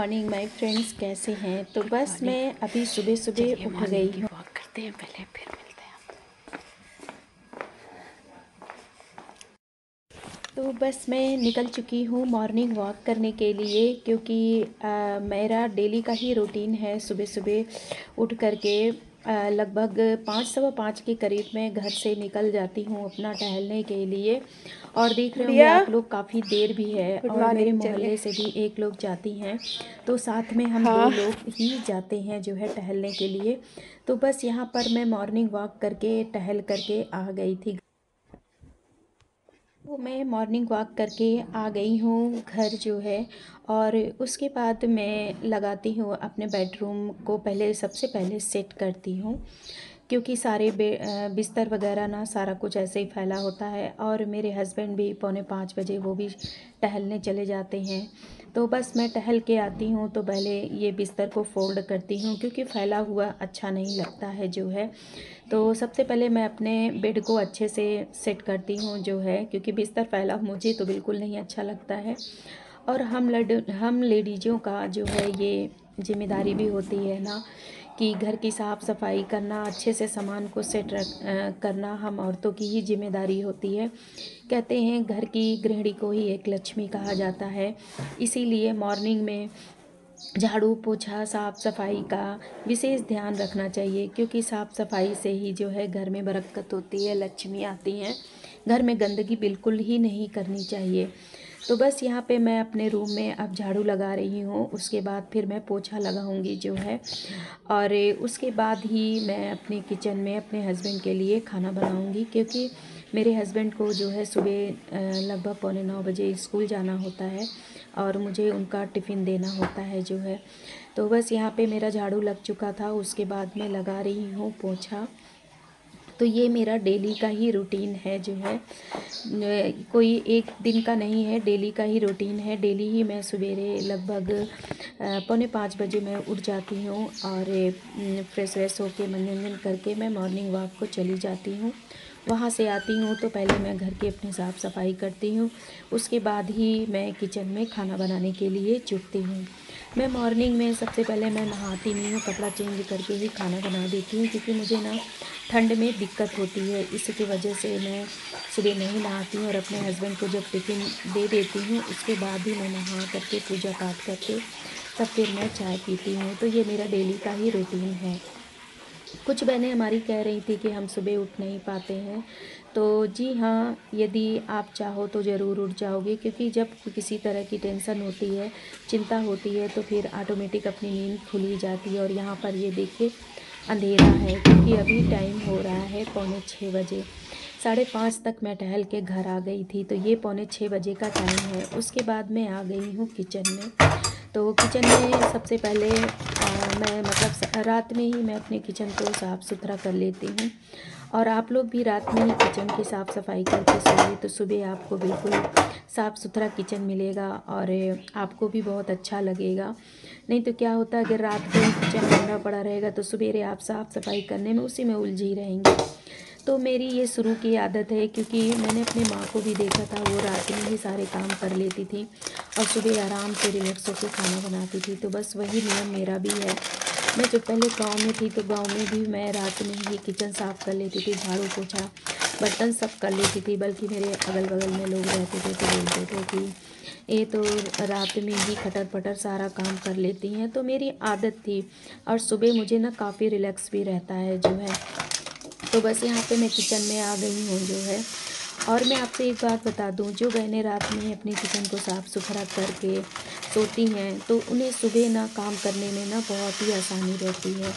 Morning my friends, कैसे हैं। तो बस मैं अभी सुबह सुबह उठ गई हूँ। वॉक करते हैं, पहले फिर मिलते हैं आपको। तो बस मैं निकल चुकी हूँ मॉर्निंग वॉक करने के लिए, क्योंकि मेरा डेली का ही रूटीन है। सुबह सुबह उठ करके लगभग 5 सवा 5 के करीब मैं घर से निकल जाती हूँ अपना टहलने के लिए। और देख रहे होंगे आप लोग, काफ़ी देर भी है और मेरे मोहल्ले से भी एक लोग जाती हैं, तो साथ में हम दो लोग ही जाते हैं जो है टहलने के लिए। तो बस यहाँ पर मैं मॉर्निंग वॉक करके टहल करके आ गई थी। तो मैं मॉर्निंग वॉक करके आ गई हूँ घर जो है। और उसके बाद मैं लगाती हूँ अपने बेडरूम को, पहले सबसे पहले सेट करती हूँ, क्योंकि सारे बिस्तर वगैरह ना सारा कुछ ऐसे ही फैला होता है। और मेरे हस्बैंड भी 4:45 बजे वो भी टहलने चले जाते हैं। तो बस मैं टहल के आती हूँ तो पहले ये बिस्तर को फोल्ड करती हूँ, क्योंकि फैला हुआ अच्छा नहीं लगता है जो है। तो सबसे पहले मैं अपने बेड को अच्छे से सेट करती हूँ जो है, क्योंकि बिस्तर फैला मुझे तो बिल्कुल नहीं अच्छा लगता है। और हम लेडीज़ों का जो है ये जिम्मेदारी भी होती है ना, कि घर की साफ़ सफाई करना, अच्छे से सामान को करना हम औरतों की ही जिम्मेदारी होती है। कहते हैं घर की गृहिणी को ही एक लक्ष्मी कहा जाता है। इसीलिए मॉर्निंग में झाड़ू पोछा साफ़ सफाई का विशेष ध्यान रखना चाहिए, क्योंकि साफ़ सफाई से ही जो है घर में बरकत होती है, लक्ष्मी आती हैं। घर में गंदगी बिल्कुल ही नहीं करनी चाहिए। तो बस यहाँ पे मैं अपने रूम में अब झाड़ू लगा रही हूँ, उसके बाद फिर मैं पोछा लगाऊंगी जो है। और उसके बाद ही मैं अपने किचन में अपने हस्बैंड के लिए खाना बनाऊंगी, क्योंकि मेरे हस्बैंड को जो है सुबह लगभग 8:45 बजे स्कूल जाना होता है और मुझे उनका टिफ़िन देना होता है जो है। तो बस यहाँ पे मेरा झाड़ू लग चुका था, उसके बाद मैं लगा रही हूँ पोछा। तो ये मेरा डेली का ही रूटीन है जो है, कोई एक दिन का नहीं है, डेली का ही रूटीन है। डेली ही मैं सवेरे लगभग 4:45 बजे मैं उठ जाती हूँ और फ्रेश व्रेश होकर मनोरंजन करके मैं मॉर्निंग वॉक को चली जाती हूँ। वहाँ से आती हूँ तो पहले मैं घर की अपनी साफ़ सफाई करती हूँ, उसके बाद ही मैं किचन में खाना बनाने के लिए जुटती हूँ। मैं मॉर्निंग में सबसे पहले मैं नहाती नहीं हूँ, कपड़ा चेंज करके ही खाना बना देती हूँ, क्योंकि मुझे ना ठंड में दिक्कत होती है। इसकी वजह से मैं सुबह नहीं नहाती हूँ और अपने हस्बैंड को जब टिफ़िन दे देती हूँ उसके बाद ही मैं नहा करके पूजा पाठ करके तब फिर मैं चाय पीती हूँ। तो ये मेरा डेली का ही रूटीन है। कुछ बहनें हमारी कह रही थी कि हम सुबह उठ नहीं पाते हैं, तो जी हाँ, यदि आप चाहो तो ज़रूर उठ जाओगे, क्योंकि जब किसी तरह की टेंशन होती है, चिंता होती है, तो फिर ऑटोमेटिक अपनी नींद खुली जाती है। और यहाँ पर ये देखिए अंधेरा है, क्योंकि अभी टाइम हो रहा है 5:45 बजे। 5:30 तक मैं टहल के घर आ गई थी, तो ये 5:45 बजे का टाइम है। उसके बाद मैं आ गई हूँ किचन में। तो किचन में सबसे पहले मैं मतलब रात में ही मैं अपने किचन को साफ़ सुथरा कर लेती हूँ। और आप लोग भी रात में ही किचन की साफ़ सफाई करके सोइए, तो सुबह आपको बिल्कुल साफ़ सुथरा किचन मिलेगा और आपको भी बहुत अच्छा लगेगा। नहीं तो क्या होता है, अगर रात को ही किचन गंदा पड़ा रहेगा तो सवेरे आप साफ़ सफाई करने में उसी में उलझी रहेंगे। तो मेरी ये शुरू की आदत है, क्योंकि मैंने अपनी माँ को भी देखा था, वो रात में ही सारे काम कर लेती थी और सुबह आराम से रिलैक्स होकर खाना बनाती थी। तो बस वही नियम मेरा भी है। मैं जब पहले गांव में थी तो गांव में भी मैं रात में ही किचन साफ़ कर लेती थी, झाड़ू पोछा बर्तन सब कर लेती थी। बल्कि मेरे अगल बगल में लोग रहते थे तो बोलते थे कि ये तो रात में ही खटर पटर सारा काम कर लेती हैं। तो मेरी आदत थी और सुबह मुझे ना काफ़ी रिलैक्स भी रहता है जो है। तो बस यहाँ पे मैं किचन में आ गई हूँ जो है। और मैं आपसे एक बात बता दूँ, जो बहनें रात में अपने किचन को साफ़ सुथरा करके सोती हैं तो उन्हें सुबह ना काम करने में ना बहुत ही आसानी रहती है।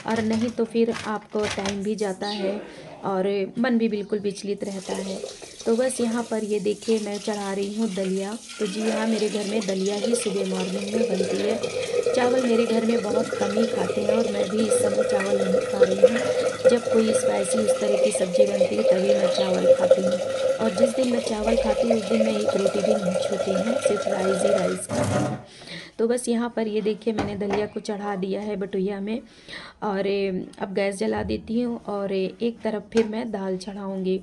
और नहीं तो फिर आपको टाइम भी जाता है और मन भी बिल्कुल विचलित रहता है। तो बस यहाँ पर ये देखिए मैं चढ़ा रही हूँ दलिया। तो जी हाँ, मेरे घर में दलिया ही सुबह मॉर्निंग में बनती है। चावल मेरे घर में बहुत कम ही खाते हैं और मैं भी इस समय चावल नहीं खा रही हूँ। जब कोई स्पाइसी उस तरह की सब्ज़ी बनती है तभी मैं चावल खाती हूँ। और जिस दिन मैं चावल खाती हूँ उस दिन मैं एक रोटी भी नहीं छूती हूँ, सिर्फ राइस ही राइस खाती हूँ। तो बस यहाँ पर ये देखिए मैंने दलिया को चढ़ा दिया है बटुइया में। और अब गैस जला देती हूँ और एक तरफ फिर मैं दाल चढ़ाऊँगी,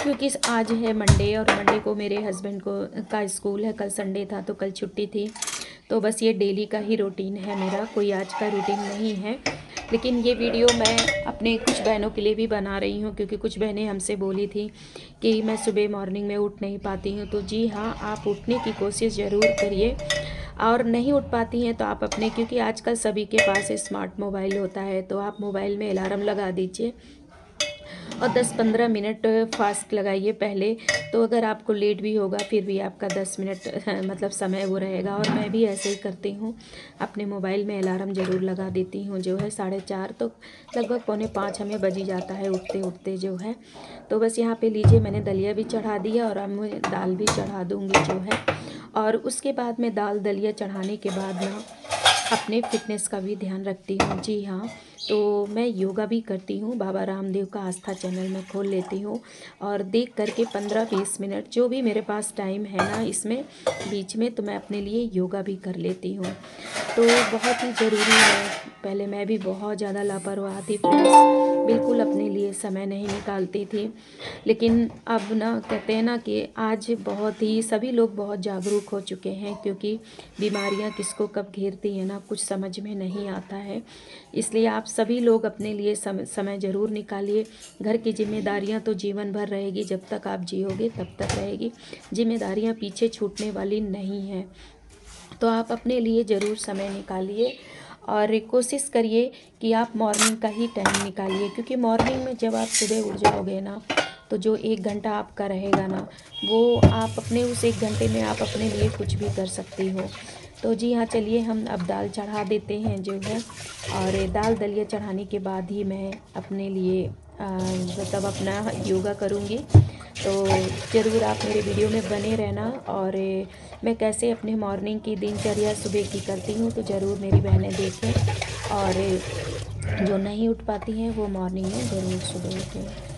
क्योंकि आज है मंडे और मंडे को मेरे हस्बैंड को का स्कूल है। कल संडे था तो कल छुट्टी थी, तो बस ये डेली का ही रूटीन है मेरा, कोई आज का रूटीन नहीं है। लेकिन ये वीडियो मैं अपने कुछ बहनों के लिए भी बना रही हूँ, क्योंकि कुछ बहनें हमसे बोली थी कि मैं सुबह मॉर्निंग में उठ नहीं पाती हूँ। तो जी हाँ, आप उठने की कोशिश ज़रूर करिए, और नहीं उठ पाती हैं तो आप अपने, क्योंकि आजकल सभी के पास स्मार्ट मोबाइल होता है, तो आप मोबाइल में अलार्म लगा दीजिए और 10-15 मिनट फास्ट लगाइए पहले। तो अगर आपको लेट भी होगा फिर भी आपका 10 मिनट मतलब समय वो रहेगा। और मैं भी ऐसे ही करती हूँ, अपने मोबाइल में अलार्म ज़रूर लगा देती हूँ, जो है 4:30, तो लगभग 4:45 हमें बज ही जाता है उठते उठते जो है। तो बस यहाँ पे लीजिए, मैंने दलिया भी चढ़ा दिया और अब मैं दाल भी चढ़ा दूँगी जो है। और उसके बाद में दाल दलिया चढ़ाने के बाद ना अपने फ़िटनेस का भी ध्यान रखती हूँ। जी हाँ, तो मैं योगा भी करती हूँ, बाबा रामदेव का आस्था चैनल मैं खोल लेती हूँ और देख करके 15-20 मिनट जो भी मेरे पास टाइम है ना इसमें बीच में, तो मैं अपने लिए योगा भी कर लेती हूँ। तो बहुत ही ज़रूरी है। पहले मैं भी बहुत ज़्यादा लापरवाह थी फ्रेंड्स, बिल्कुल अपने लिए समय नहीं निकालती थी। लेकिन अब ना कहते हैं ना कि आज बहुत ही सभी लोग बहुत जागरूक हो चुके हैं, क्योंकि बीमारियां किसको कब घेरती हैं ना कुछ समझ में नहीं आता है। इसलिए आप सभी लोग अपने लिए समय ज़रूर निकालिए। घर की जिम्मेदारियां तो जीवन भर रहेगी, जब तक आप जियोगे तब तक रहेगी। जिम्मेदारियां पीछे छूटने वाली नहीं हैं, तो आप अपने लिए ज़रूर समय निकालिए और कोशिश करिए कि आप मॉर्निंग का ही टाइम निकालिए, क्योंकि मॉर्निंग में जब आप सुबह उठ जाओगे ना, तो जो 1 घंटा आपका रहेगा ना, वो आप अपने उस 1 घंटे में आप अपने लिए कुछ भी कर सकती हो। तो जी हाँ, चलिए हम अब दाल चढ़ा देते हैं जो है, और दाल दलिया चढ़ाने के बाद ही मैं अपने लिए मतलब अपना योगा करूँगी। तो ज़रूर आप मेरे वीडियो में बने रहना, और मैं कैसे अपने मॉर्निंग की दिनचर्या सुबह की करती हूँ तो ज़रूर मेरी बहनें देखें, और जो नहीं उठ पाती हैं वो मॉर्निंग में ज़रूर सुबह उठें।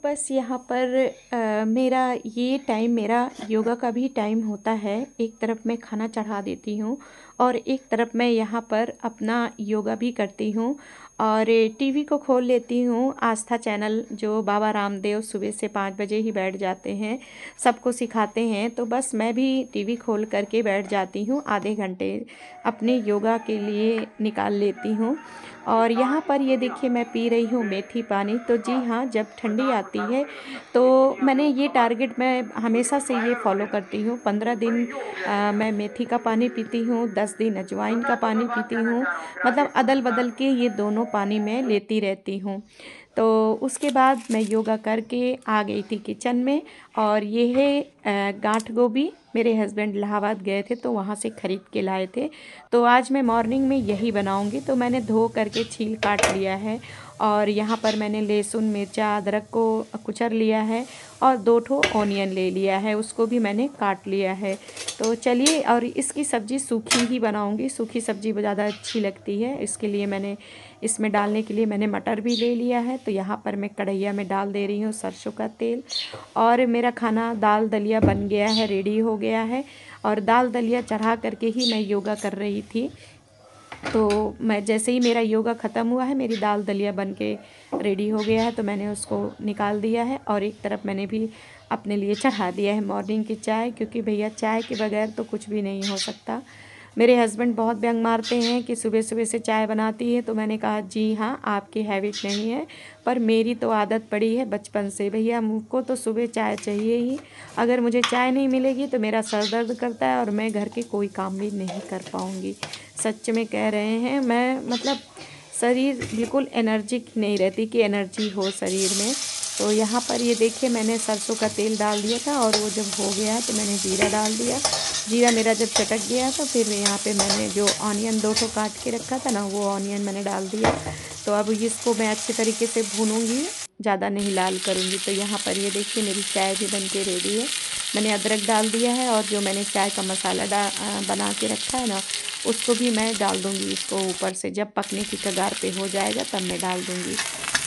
बस यहाँ पर मेरा ये टाइम मेरा योगा का भी टाइम होता है। एक तरफ मैं खाना चढ़ा देती हूँ और एक तरफ मैं यहाँ पर अपना योगा भी करती हूँ, और टीवी को खोल लेती हूँ। आस्था चैनल जो बाबा रामदेव सुबह से 5 बजे ही बैठ जाते हैं, सबको सिखाते हैं, तो बस मैं भी टीवी खोल करके बैठ जाती हूँ। आधे घंटे अपने योगा के लिए निकाल लेती हूँ। और यहाँ पर ये देखिए मैं पी रही हूँ मेथी पानी। तो जी हाँ, जब ठंडी आती है तो मैंने ये टारगेट मैं हमेशा से ये फॉलो करती हूँ। 15 दिन मैं मेथी का पानी पीती हूँ, 10 10 दिन अजवाइन का पानी पीती हूँ, मतलब अदल बदल के ये दोनों पानी मैं लेती रहती हूँ। तो उसके बाद मैं योगा करके आ गई थी किचन में, और ये है गांठ गोभी, मेरे हस्बैंड इलाहाबाद गए थे तो वहाँ से ख़रीद के लाए थे। तो आज मैं मॉर्निंग में यही बनाऊंगी। तो मैंने धो करके छील काट लिया है, और यहाँ पर मैंने लहसुन मिर्चा अदरक को कुचर लिया है, और 2 ठो ऑनियन ले लिया है, उसको भी मैंने काट लिया है। तो चलिए, और इसकी सब्ज़ी सूखी ही बनाऊंगी, सूखी सब्ज़ी ज़्यादा अच्छी लगती है। इसके लिए मैंने इसमें डालने के लिए मैंने मटर भी ले लिया है। तो यहाँ पर मैं कढ़ैया में डाल दे रही हूँ सरसों का तेल, और मेरा खाना दाल दलिया बन गया है, रेडी हो गया है। और दाल दलिया चढ़ा करके ही मैं योगा कर रही थी। तो मैं जैसे ही मेरा योगा ख़त्म हुआ है, मेरी दाल दलिया बन के रेडी हो गया है, तो मैंने उसको निकाल दिया है। और एक तरफ मैंने भी अपने लिए चढ़ा दिया है मॉर्निंग की चाय, क्योंकि भैया चाय के बगैर तो कुछ भी नहीं हो सकता। मेरे हस्बैंड बहुत व्यंग मारते हैं कि सुबह सुबह से चाय बनाती है। तो मैंने कहा जी हाँ, आपकी हैबिट नहीं है, पर मेरी तो आदत पड़ी है बचपन से। भैया मुझको तो सुबह चाय चाहिए ही, अगर मुझे चाय नहीं मिलेगी तो मेरा सर दर्द करता है और मैं घर के कोई काम भी नहीं कर पाऊँगी। सच में कह रहे हैं, मैं मतलब शरीर बिल्कुल एनर्जिक नहीं रहती कि एनर्जी हो शरीर में। तो यहाँ पर ये देखिए, मैंने सरसों का तेल डाल दिया था, और वो जब हो गया तो मैंने जीरा डाल दिया। जीरा मेरा जब चटक गया तो फिर यहाँ पे मैंने जो ऑनियन 2 ठो काट के रखा था ना, वो ऑनियन मैंने डाल दिया। तो अब इसको मैं अच्छे तरीके से भूनूंगी, ज़्यादा नहीं लाल करूँगी। तो यहाँ पर ये देखिए, मेरी चाय भी बन के रेडी है। मैंने अदरक डाल दिया है, और जो मैंने चाय का मसाला बना के रखा है ना, उसको भी मैं डाल दूँगी इसको ऊपर से। जब पकने की कगार पे हो जाएगा तब मैं डाल दूँगी,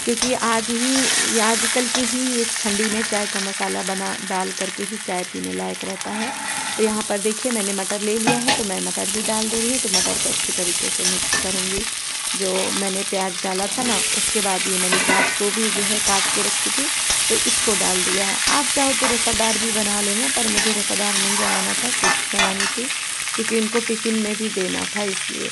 क्योंकि आजकल की ही एक ठंडी में चाय का मसाला बना डाल करके ही चाय पीने लायक रहता है। तो यहाँ पर देखिए, मैंने मटर ले लिया है, तो मैं मटर भी डाल दे रही हूँ। तो मटर को अच्छी तरीके से मिक्स करूँगी। जो मैंने प्याज डाला था ना, उसके बाद ये मैंने प्याज को भी जो है काट के रखी थी, तो इसको डाल दिया है। आप चाहो तो रसादार भी बना लेना, पर मुझे रसादार नहीं बनाना था, कुछ बनानी थी, क्योंकि इनको टिफ़िन में भी देना था इसलिए।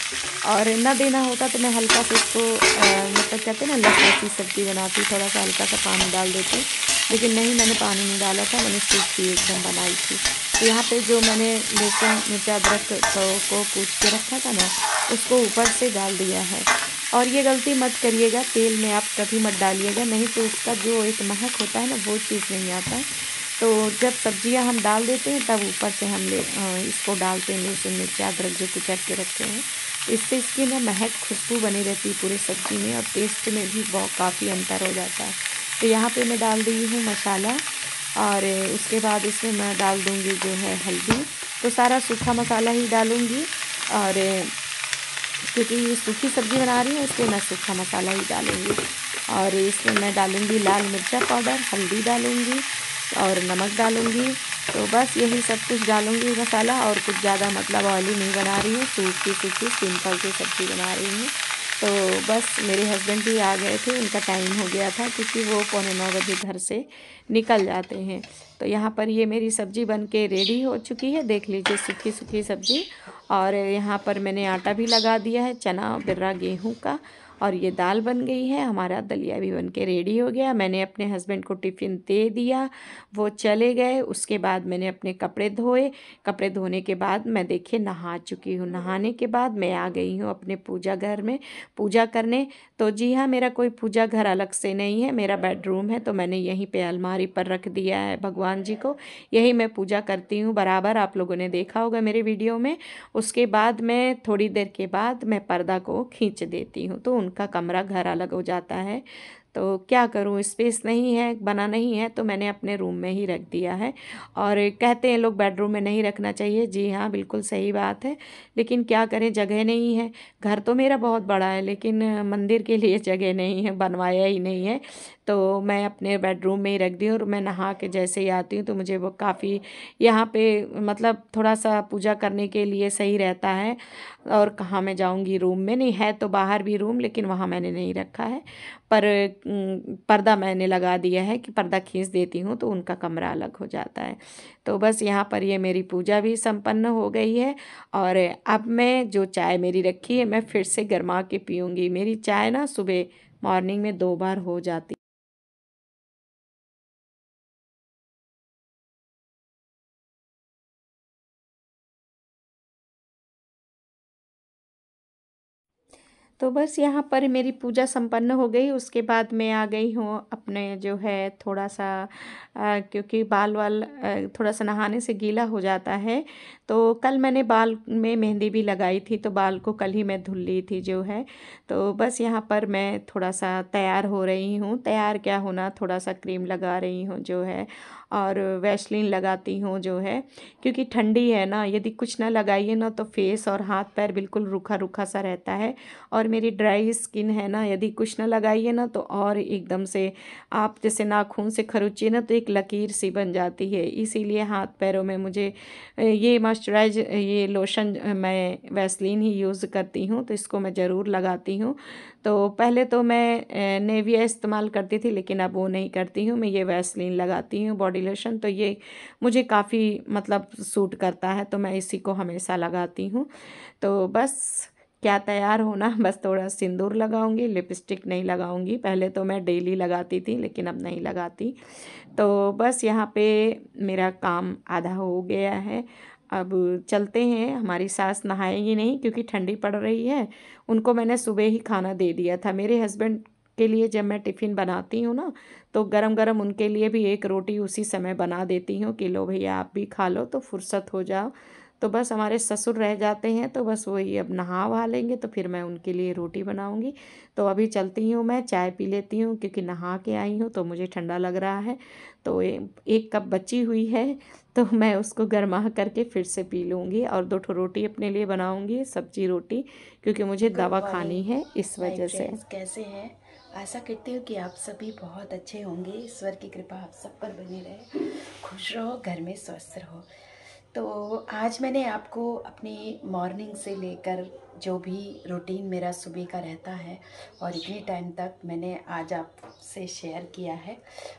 और ना देना होता तो मैं हल्का सा इसको मतलब कहते हैं ना, लस-लसी सब्ज़ी बनाती, थोड़ा सा हल्का सा पानी डाल देती। लेकिन नहीं, मैंने पानी नहीं डाला था, मैंने सूखी एकदम बनाई थी। तो यहाँ पे जो मैंने लहसुन मिर्चा अदरक को कूट के रखा था ना, उसको ऊपर से डाल दिया है। और ये गलती मत करिएगा, तेल में आप कभी मत डालिएगा, नहीं तो उसका जो एक महक होता है ना, वो चीज़ नहीं आता। तो जब सब्जियां हम डाल देते हैं तब ऊपर से हम इसको डालते हैं, लहसुन मिर्चा अदरक जो कुचल के रखे हैं। तो इससे इसकी ना महक खुशबू बनी रहती है पूरे सब्ज़ी में, और टेस्ट में भी बहुत काफ़ी अंतर हो जाता है। तो यहाँ पे मैं डाल दी हूँ मसाला, और उसके बाद इसमें मैं डाल दूँगी जो है हल्दी। तो सारा सूखा मसाला ही डालूँगी, और क्योंकि ये सूखी सब्ज़ी बना रही हूँ इसलिए मैं सूखा मसाला ही डालूँगी। और इसमें मैं डालूँगी लाल मिर्चा पाउडर, हल्दी डालूँगी, और नमक डालूँगी। तो बस यही सब कुछ डालूँगी मसाला, और कुछ ज़्यादा मतलब ऑयली नहीं बना रही हूँ, सूखी सूखी सिंपल सी सब्ज़ी बना रही हूँ। तो बस मेरे हस्बैंड भी आ गए थे, उनका टाइम हो गया था, क्योंकि वो 8:45 बजे घर से निकल जाते हैं। तो यहाँ पर ये मेरी सब्ज़ी बन के रेडी हो चुकी है, देख लीजिए, सूखी सूखी सब्ज़ी। और यहाँ पर मैंने आटा भी लगा दिया है, चना बिर्रा गेहूं का। और ये दाल बन गई है, हमारा दलिया भी बन के रेडी हो गया। मैंने अपने हस्बैंड को टिफ़िन दे दिया, वो चले गए। उसके बाद मैंने अपने कपड़े धोए। कपड़े धोने के बाद मैं देखिए नहा चुकी हूँ। नहाने के बाद मैं आ गई हूँ अपने पूजा घर में पूजा करने। तो जी हाँ, मेरा कोई पूजा घर अलग से नहीं है, मेरा बेडरूम है। तो मैंने यहीं पे अलमारी पर रख दिया है भगवान जी को, यही मैं पूजा करती हूँ बराबर, आप लोगों ने देखा होगा मेरे वीडियो में। उसके बाद मैं थोड़ी देर के बाद मैं पर्दा को खींच देती हूँ, तो उनका कमरा घर अलग हो जाता है। तो क्या करूँ, स्पेस नहीं है, बना नहीं है, तो मैंने अपने रूम में ही रख दिया है। और कहते हैं लोग बेडरूम में नहीं रखना चाहिए, जी हाँ, बिल्कुल सही बात है, लेकिन क्या करें, जगह नहीं है। घर तो मेरा बहुत बड़ा है, लेकिन मंदिर के लिए जगह नहीं है, बनवाया ही नहीं है। तो मैं अपने बेडरूम में ही रख दी, और मैं नहा के जैसे ही आती हूँ तो मुझे वो काफ़ी यहाँ पे मतलब थोड़ा सा पूजा करने के लिए सही रहता है। और कहाँ मैं जाऊँगी, रूम में नहीं है, तो बाहर भी रूम, लेकिन वहाँ मैंने नहीं रखा है। पर पर्दा मैंने लगा दिया है कि पर्दा खींच देती हूँ तो उनका कमरा अलग हो जाता है। तो बस यहाँ पर ये मेरी पूजा भी संपन्न हो गई है। और अब मैं जो चाय मेरी रखी है, मैं फिर से गरमा के पीऊँगी। मेरी चाय ना सुबह मॉर्निंग में 2 बार हो जाती तो बस यहाँ पर मेरी पूजा संपन्न हो गई। उसके बाद मैं आ गई हूँ अपने जो है थोड़ा सा क्योंकि बाल वाल थोड़ा सा नहाने से गीला हो जाता है। तो कल मैंने बाल में मेहंदी भी लगाई थी, तो बाल को कल ही मैं धुल ली थी जो है। तो बस यहाँ पर मैं थोड़ा सा तैयार हो रही हूँ। तैयार क्या होना, थोड़ा सा क्रीम लगा रही हूँ जो है, और वैसलीन लगाती हूँ जो है, क्योंकि ठंडी है ना, यदि कुछ ना लगाइए ना तो फेस और हाथ पैर बिल्कुल रूखा रूखा सा रहता है। और मेरी ड्राई स्किन है ना, यदि कुछ ना लगाइए ना तो और एकदम से आप जैसे नाखून से खरोचिए ना तो एक लकीर सी बन जाती है। इसीलिए हाथ पैरों में मुझे ये मॉइस्चराइज ये लोशन मैं वैसलीन ही यूज़ करती हूँ, तो इसको मैं ज़रूर लगाती हूँ। तो पहले तो मैं नेविया इस्तेमाल करती थी, लेकिन अब वो नहीं करती हूँ, मैं ये वैसलीन लगाती हूँ बॉडी लोशन। तो ये मुझे काफ़ी मतलब सूट करता है, तो मैं इसी को हमेशा लगाती हूँ। तो बस क्या तैयार होना, बस थोड़ा सिंदूर लगाऊंगी, लिपस्टिक नहीं लगाऊंगी। पहले तो मैं डेली लगाती थी, लेकिन अब नहीं लगाती। तो बस यहाँ पे मेरा काम आधा हो गया है। अब चलते हैं। हमारी सास नहाएगी नहीं क्योंकि ठंडी पड़ रही है। उनको मैंने सुबह ही खाना दे दिया था। मेरे हस्बैंड के लिए जब मैं टिफ़िन बनाती हूँ ना, तो गरम गरम उनके लिए भी एक रोटी उसी समय बना देती हूँ कि लो भैया आप भी खा लो तो फुर्सत हो जाओ। तो बस हमारे ससुर रह जाते हैं, तो बस वही अब नहा वहा लेंगे तो फिर मैं उनके लिए रोटी बनाऊंगी। तो अभी चलती हूँ, मैं चाय पी लेती हूँ क्योंकि नहा के आई हूँ तो मुझे ठंडा लग रहा है। तो एक कप बची हुई है, तो मैं उसको गर्मा करके फिर से पी लूँगी, और 2 रोटी अपने लिए बनाऊँगी, सब्जी रोटी, क्योंकि मुझे गुड दवा खानी मॉर्निंग है इस माय वजह से। फ्रेंड्स, कैसे हैं? आशा करती हूँ कि आप सभी बहुत अच्छे होंगे। ईश्वर की कृपा आप सब पर बनी रहे, खुश रहो, घर में स्वस्थ रहो। तो आज मैंने आपको अपनी मॉर्निंग से लेकर जो भी रूटीन मेरा सुबह का रहता है और इतने टाइम तक मैंने आज आपसे शेयर किया है,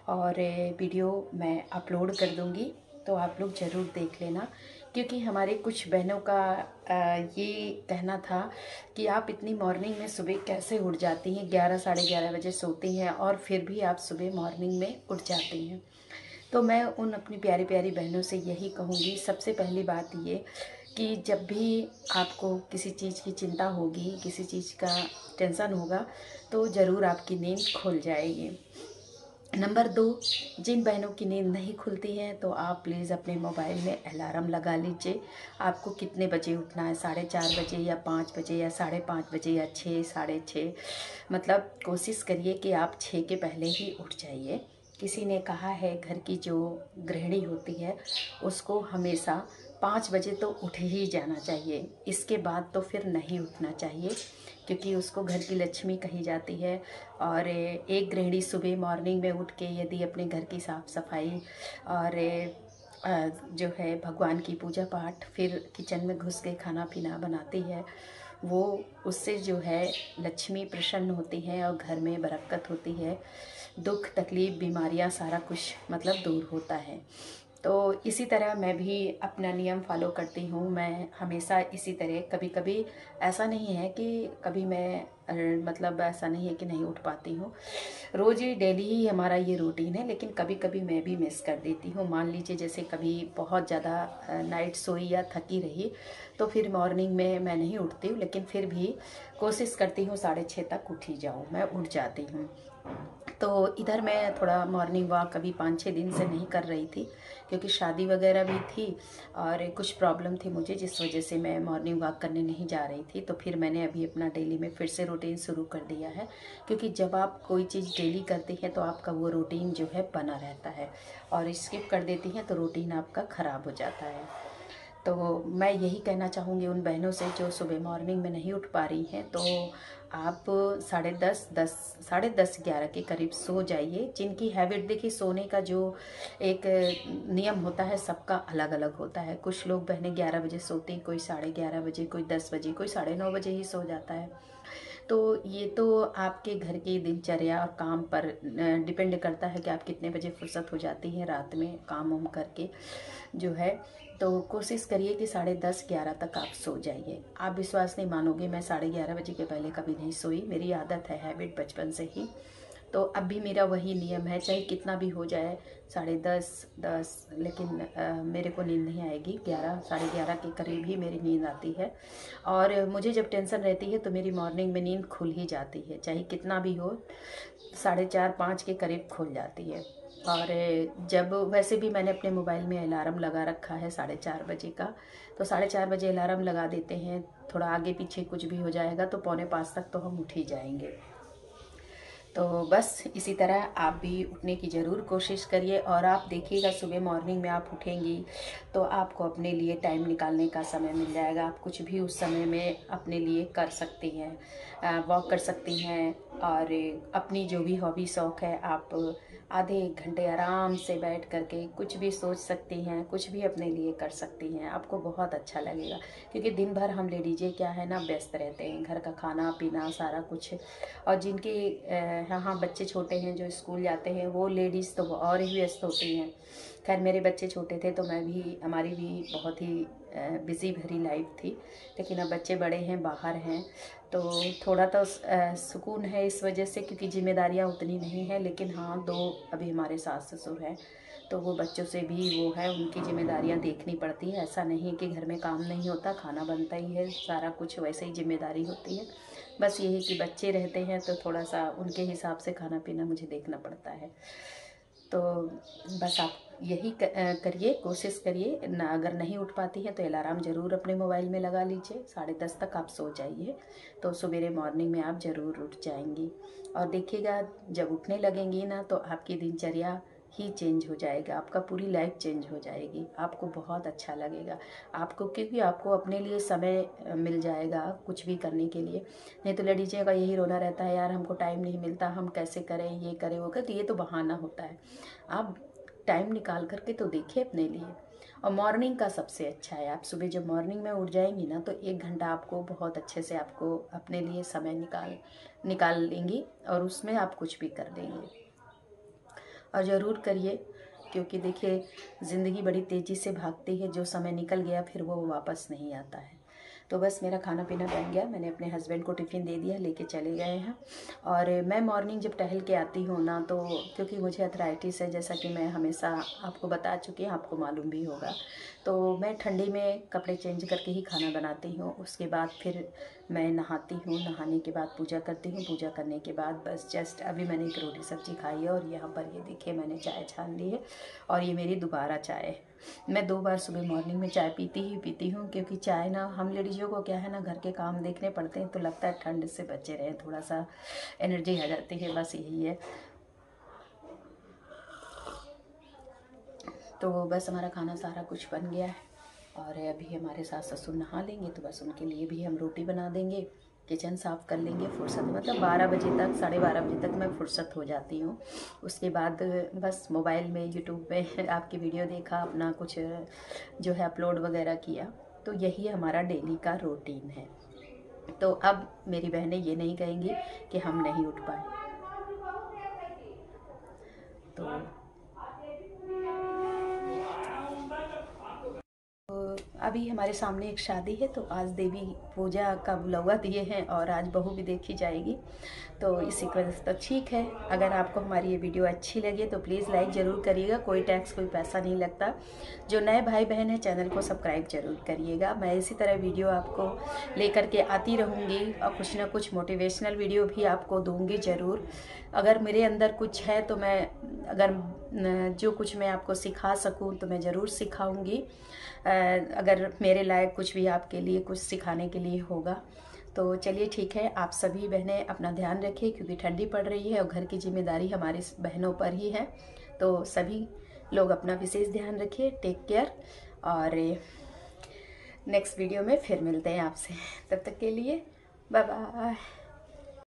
और वीडियो मैं अपलोड कर दूँगी, तो आप लोग ज़रूर देख लेना। क्योंकि हमारे कुछ बहनों का ये कहना था कि आप इतनी मॉर्निंग में सुबह कैसे उठ जाती हैं, 11 साढ़े 11 बजे सोती हैं और फिर भी आप सुबह मॉर्निंग में उठ जाती हैं। तो मैं उन अपनी प्यारी प्यारी बहनों से यही कहूँगी, सबसे पहली बात ये कि जब भी आपको किसी चीज़ की चिंता होगी, किसी चीज़ का टेंशन होगा, तो ज़रूर आपकी नींद खुल जाएगी। नंबर 2, जिन बहनों की नींद नहीं खुलती है तो आप प्लीज़ अपने मोबाइल में अलार्म लगा लीजिए। आपको कितने बजे उठना है, 4:30 बजे या 5 बजे या 5:30 बजे या 6 साढ़े 6, मतलब कोशिश करिए कि आप 6 के पहले ही उठ जाइए। किसी ने कहा है घर की जो गृहिणी होती है उसको हमेशा 5 बजे तो उठ ही जाना चाहिए, इसके बाद तो फिर नहीं उठना चाहिए, क्योंकि उसको घर की लक्ष्मी कही जाती है। और एक गृहिणी सुबह मॉर्निंग में उठ के यदि अपने घर की साफ़ सफाई और जो है भगवान की पूजा पाठ, फिर किचन में घुस के खाना पीना बनाती है, वो उससे जो है लक्ष्मी प्रसन्न होती है और घर में बरकत होती है, दुख तकलीफ़ बीमारियां सारा कुछ मतलब दूर होता है। तो इसी तरह मैं भी अपना नियम फॉलो करती हूँ। मैं हमेशा इसी तरह, कभी कभी ऐसा नहीं है कि कभी मैं मतलब ऐसा नहीं है कि नहीं उठ पाती हूँ, रोज़ ही डेली ही हमारा ये रूटीन है, लेकिन कभी कभी मैं भी मिस कर देती हूँ। मान लीजिए जैसे कभी बहुत ज़्यादा नाइट सोई या थकी रही तो फिर मॉर्निंग में मैं नहीं उठती हूँ, लेकिन फिर भी कोशिश करती हूँ 6:30 तक उठ ही जाऊँ, मैं उठ जाती हूँ। तो इधर मैं थोड़ा मॉर्निंग वॉक अभी 5-6 दिन से नहीं कर रही थी, क्योंकि शादी वगैरह भी थी और कुछ प्रॉब्लम थी मुझे, जिस वजह से मैं मॉर्निंग वॉक करने नहीं जा रही थी। तो फिर मैंने अभी अपना डेली में फिर से रूटीन शुरू कर दिया है, क्योंकि जब आप कोई चीज़ डेली करती हैं तो आपका वो रूटीन जो है बना रहता है, और स्किप कर देती हैं तो रूटीन आपका ख़राब हो जाता है। तो मैं यही कहना चाहूँगी उन बहनों से जो सुबह मॉर्निंग में नहीं उठ पा रही हैं, तो आप 10:30 11 के करीब सो जाइए। जिनकी हैबिट, देखिए सोने का जो एक नियम होता है सबका अलग अलग होता है। कुछ लोग बहनें 11 बजे सोती, कोई 11:30 बजे, कोई 10 बजे, कोई 9:30 बजे ही सो जाता है। तो ये तो आपके घर की दिनचर्या और काम पर डिपेंड करता है कि आप कितने बजे फुर्सत हो जाती हैं रात में काम वाम करके जो है। तो कोशिश करिए कि 10:30 11 तक आप सो जाइए। आप विश्वास नहीं मानोगे, मैं 11:30 बजे के पहले कभी नहीं सोई, मेरी आदत है, हैबिट बचपन से ही। तो अब भी मेरा वही नियम है, चाहे कितना भी हो जाए 10:30 लेकिन मेरे को नींद नहीं आएगी। 11 साढ़े 11 के करीब ही मेरी नींद आती है। और मुझे जब टेंशन रहती है तो मेरी मॉर्निंग में नींद खुल ही जाती है, चाहे कितना भी हो, 4:30-5 के करीब खुल जाती है। और जब वैसे भी मैंने अपने मोबाइल में अलार्म लगा रखा है 4:30 बजे का, तो 4:30 बजे अलार्म लगा देते हैं। थोड़ा आगे पीछे कुछ भी हो जाएगा तो 4:45 तक तो हम उठ ही जाएंगे। तो बस इसी तरह आप भी उठने की ज़रूर कोशिश करिए। और आप देखिएगा सुबह मॉर्निंग में आप उठेंगी तो आपको अपने लिए टाइम निकालने का समय मिल जाएगा। आप कुछ भी उस समय में अपने लिए कर सकती हैं, वॉक कर सकती हैं, और अपनी जो भी हॉबी शौक है आप आधे 1 घंटे आराम से बैठ करके कुछ भी सोच सकती हैं, कुछ भी अपने लिए कर सकती हैं। आपको बहुत अच्छा लगेगा, क्योंकि दिन भर हम लेडीज़ें क्या है ना, व्यस्त रहते हैं, घर का खाना पीना सारा कुछ। और जिनके यहाँ बच्चे छोटे हैं जो स्कूल जाते हैं, वो लेडीज़ तो और ही व्यस्त होती हैं। खैर मेरे बच्चे छोटे थे तो हमारी भी बहुत ही बिज़ी भरी लाइफ थी, लेकिन अब बच्चे बड़े हैं, बाहर हैं, तो थोड़ा तो सुकून है इस वजह से, क्योंकि जिम्मेदारियाँ उतनी नहीं है। लेकिन हाँ, 2 अभी हमारे सास ससुर हैं, तो वो बच्चों से भी वो है, उनकी जिम्मेदारियाँ देखनी पड़ती है। ऐसा नहीं कि घर में काम नहीं होता, खाना बनता ही है, सारा कुछ वैसे ही जिम्मेदारी होती है। बस यही कि बच्चे रहते हैं तो थोड़ा सा उनके हिसाब से खाना पीना मुझे देखना पड़ता है। तो बस आप यही करिए, कोशिश करिए ना। अगर नहीं उठ पाती हैं तो अलार्म ज़रूर अपने मोबाइल में लगा लीजिए, 10:30 तक आप सो जाइए, तो सवेरे मॉर्निंग में आप ज़रूर उठ जाएंगी। और देखिएगा जब उठने लगेंगी ना तो आपकी दिनचर्या ही चेंज हो जाएगा, आपका पूरी लाइफ चेंज हो जाएगी, आपको बहुत अच्छा लगेगा। आपको, क्योंकि आपको अपने लिए समय मिल जाएगा कुछ भी करने के लिए। नहीं तो लेडीज़ का यही रोना रहता है, यार हमको टाइम नहीं मिलता, हम कैसे करें, ये करें वो करें, तो ये तो बहाना होता है। आप टाइम निकाल करके तो देखिए अपने लिए। और मॉर्निंग का सबसे अच्छा है, आप सुबह जब मॉर्निंग में उठ जाएंगी ना तो 1 घंटा आपको बहुत अच्छे से आपको अपने लिए समय निकाल लेंगी, और उसमें आप कुछ भी कर देंगे। और ज़रूर करिए, क्योंकि देखिए ज़िंदगी बड़ी तेज़ी से भागती है, जो समय निकल गया फिर वो वापस नहीं आता है। तो बस मेरा खाना पीना बन गया, मैंने अपने हस्बैंड को टिफ़िन दे दिया, लेके चले गए हैं। और मैं मॉर्निंग जब टहल के आती हूँ ना, तो क्योंकि मुझे अर्थराइटिस है, जैसा कि मैं हमेशा आपको बता चुकी हूँ, आपको मालूम भी होगा, तो मैं ठंडी में कपड़े चेंज करके ही खाना बनाती हूँ। उसके बाद फिर मैं नहाती हूँ, नहाने के बाद पूजा करती हूँ, पूजा करने के बाद बस जस्ट अभी मैंने एक रोटी सब्जी खाई है, और यहाँ पर ये देखिए मैंने चाय छान ली है, और ये मेरी दोबारा चाय है। मैं 2 बार सुबह मॉर्निंग में चाय पीती हूँ, क्योंकि चाय ना हम लेडीज़ों को क्या है ना, घर के काम देखने पड़ते हैं, तो लगता है ठंड से बचे रहें, थोड़ा सा एनर्जी आ जाती है, बस यही है। तो बस हमारा खाना सारा कुछ बन गया है, और अभी हमारे सास ससुर नहा लेंगे तो बस उनके लिए भी हम रोटी बना देंगे, किचन साफ़ कर लेंगे फुर्सत, मतलब 12 बजे तक, 12:30 बजे तक मैं फुर्सत हो जाती हूँ। उसके बाद बस मोबाइल में यूट्यूब पे आपकी वीडियो देखा, अपना कुछ जो है अपलोड वगैरह किया, तो यही हमारा डेली का रूटीन है। तो अब मेरी बहनें ये नहीं कहेंगी कि हम नहीं उठ पाए। तो अभी हमारे सामने एक शादी है, तो आज देवी पूजा का बुलावा दिए हैं, और आज बहू भी देखी जाएगी, तो इसी वजह से तो ठीक है। अगर आपको हमारी ये वीडियो अच्छी लगे तो प्लीज़ लाइक ज़रूर करिएगा, कोई टैक्स कोई पैसा नहीं लगता। जो नए भाई बहन हैं चैनल को सब्सक्राइब जरूर करिएगा। मैं इसी तरह वीडियो आपको लेकर के आती रहूँगी, और कुछ ना कुछ मोटिवेशनल वीडियो भी आपको दूँगी ज़रूर। अगर मेरे अंदर कुछ है तो जो कुछ मैं आपको सिखा सकूँ तो मैं ज़रूर सिखाऊँगी। अगर मेरे लायक कुछ भी आपके लिए कुछ सिखाने के लिए होगा तो चलिए ठीक है। आप सभी बहनें अपना ध्यान रखिए, क्योंकि ठंडी पड़ रही है और घर की जिम्मेदारी हमारी बहनों पर ही है, तो सभी लोग अपना विशेष ध्यान रखिए। टेक केयर, और नेक्स्ट वीडियो में फिर मिलते हैं आपसे, तब तक के लिए बाय बाय।